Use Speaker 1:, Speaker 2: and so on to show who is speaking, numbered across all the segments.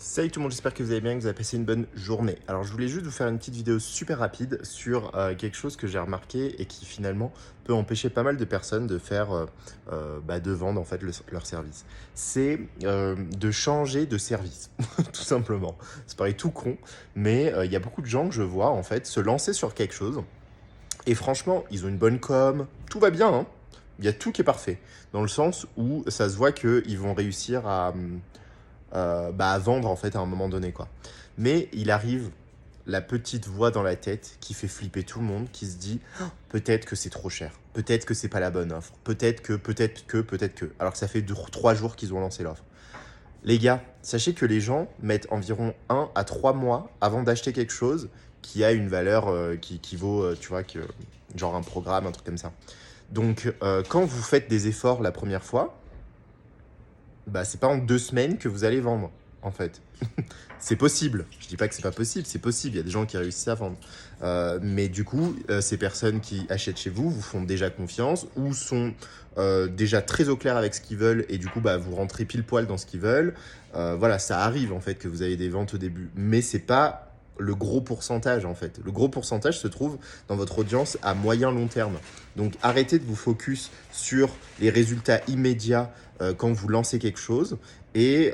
Speaker 1: Salut tout le monde, j'espère que vous allez bien, que vous avez passé une bonne journée. Alors je voulais juste vous faire une petite vidéo super rapide sur quelque chose que j'ai remarqué et qui finalement peut empêcher pas mal de personnes de faire, de vendre en fait leur service. C'est de changer de service, tout simplement. Ça paraît tout con, mais il y a beaucoup de gens que je vois en fait se lancer sur quelque chose et franchement, ils ont une bonne com, tout va bien, hein. Il y a tout qui est parfait, dans le sens où ça se voit qu'ils vont réussir à vendre en fait à un moment donné quoi. Mais il arrive la petite voix dans la tête qui fait flipper tout le monde, qui se dit oh, peut-être que c'est trop cher, peut-être que c'est pas la bonne offre, peut-être que, alors que ça fait 3 jours qu'ils ont lancé l'offre. Les gars, sachez que les gens mettent environ 1 à 3 mois avant d'acheter quelque chose qui a une valeur qui vaut, tu vois, genre un programme, un truc comme ça. Donc, quand vous faites des efforts la première fois, bah, c'est pas en 2 semaines que vous allez vendre, en fait. C'est possible. Je dis pas que c'est pas possible, c'est possible. Il y a des gens qui réussissent à vendre. Mais du coup, ces personnes qui achètent chez vous vous font déjà confiance ou sont déjà très au clair avec ce qu'ils veulent et du coup, bah, vous rentrez pile poil dans ce qu'ils veulent. Voilà, ça arrive en fait que vous avez des ventes au début, mais c'est pas le gros pourcentage en fait. Le gros pourcentage se trouve dans votre audience à moyen long terme. Donc arrêtez de vous focus sur les résultats immédiats quand vous lancez quelque chose et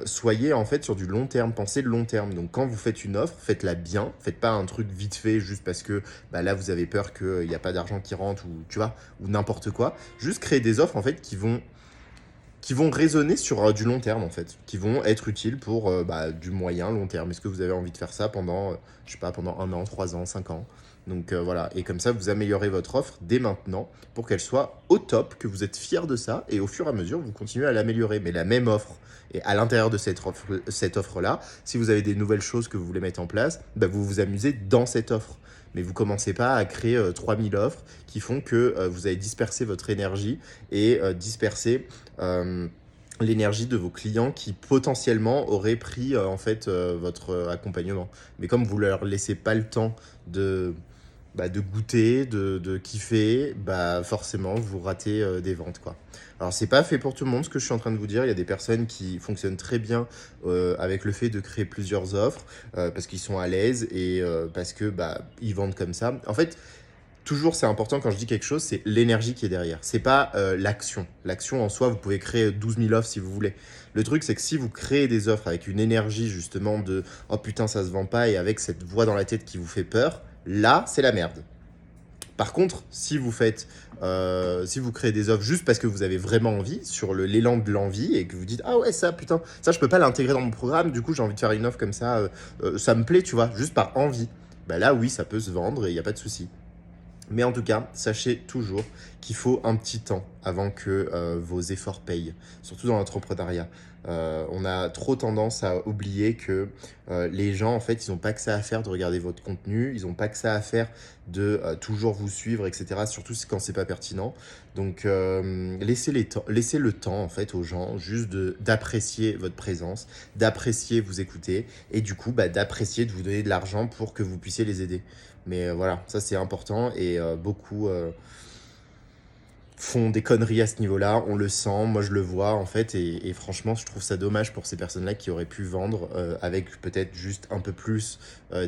Speaker 1: soyez en fait sur du long terme, pensez le long terme. Donc quand vous faites une offre, faites-la bien, faites pas un truc vite fait juste parce que bah, là vous avez peur qu'il n'y a pas d'argent qui rentre ou tu vois, ou n'importe quoi. Juste créer des offres en fait qui vont résonner sur du long terme en fait, qui vont être utiles pour du moyen long terme. Est-ce que vous avez envie de faire ça pendant, je sais pas, pendant 1 an, 3 ans, 5 ans? Donc voilà, et comme ça vous améliorez votre offre dès maintenant pour qu'elle soit au top, que vous êtes fier de ça et au fur et à mesure vous continuez à l'améliorer. Mais la même offre et à l'intérieur de cette offre-là, si vous avez des nouvelles choses que vous voulez mettre en place, bah, vous vous amusez dans cette offre. Mais vous commencez pas à créer 3000 offres qui font que vous allez disperser votre énergie et disperser l'énergie de vos clients qui potentiellement auraient pris en fait votre accompagnement. Mais comme vous leur laissez pas le temps de goûter, de kiffer, bah forcément vous ratez des ventes quoi. Alors c'est pas fait pour tout le monde ce que je suis en train de vous dire. Il y a des personnes qui fonctionnent très bien avec le fait de créer plusieurs offres parce qu'ils sont à l'aise et parce que bah ils vendent comme ça. En fait, toujours, c'est important quand je dis quelque chose, c'est l'énergie qui est derrière. C'est pas l'action. L'action en soi, vous pouvez créer 12 000 offres si vous voulez. Le truc, c'est que si vous créez des offres avec une énergie justement de oh putain, ça se vend pas et avec cette voix dans la tête qui vous fait peur, là, c'est la merde. Par contre, si vous créez des offres juste parce que vous avez vraiment envie, sur l'élan de l'envie et que vous dites ah ouais ça putain ça je peux pas l'intégrer dans mon programme, du coup j'ai envie de faire une offre comme ça, ça me plaît tu vois, juste par envie. Bah là oui ça peut se vendre et il y a pas de souci. Mais en tout cas, sachez toujours qu'il faut un petit temps avant que vos efforts payent, surtout dans l'entrepreneuriat. On a trop tendance à oublier que les gens, en fait, ils n'ont pas que ça à faire de regarder votre contenu, ils n'ont pas que ça à faire de toujours vous suivre, etc. Surtout quand c'est pas pertinent. Donc, laissez le temps, en fait, aux gens juste d'apprécier votre présence, d'apprécier vous écouter et du coup, d'apprécier de vous donner de l'argent pour que vous puissiez les aider. Mais voilà, ça c'est important et beaucoup font des conneries à ce niveau-là, on le sent, moi je le vois en fait et franchement je trouve ça dommage pour ces personnes-là qui auraient pu vendre avec peut-être juste un peu plus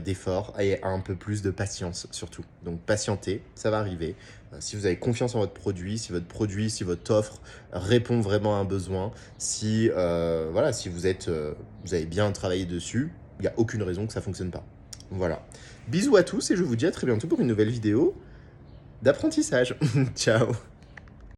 Speaker 1: d'effort et un peu plus de patience surtout. Donc patientez, ça va arriver. Si vous avez confiance en votre produit, si votre offre répond vraiment à un besoin, si voilà, si vous avez bien travaillé dessus, il n'y a aucune raison que ça fonctionne pas. Voilà. Bisous à tous et je vous dis à très bientôt pour une nouvelle vidéo d'apprentissage. Ciao.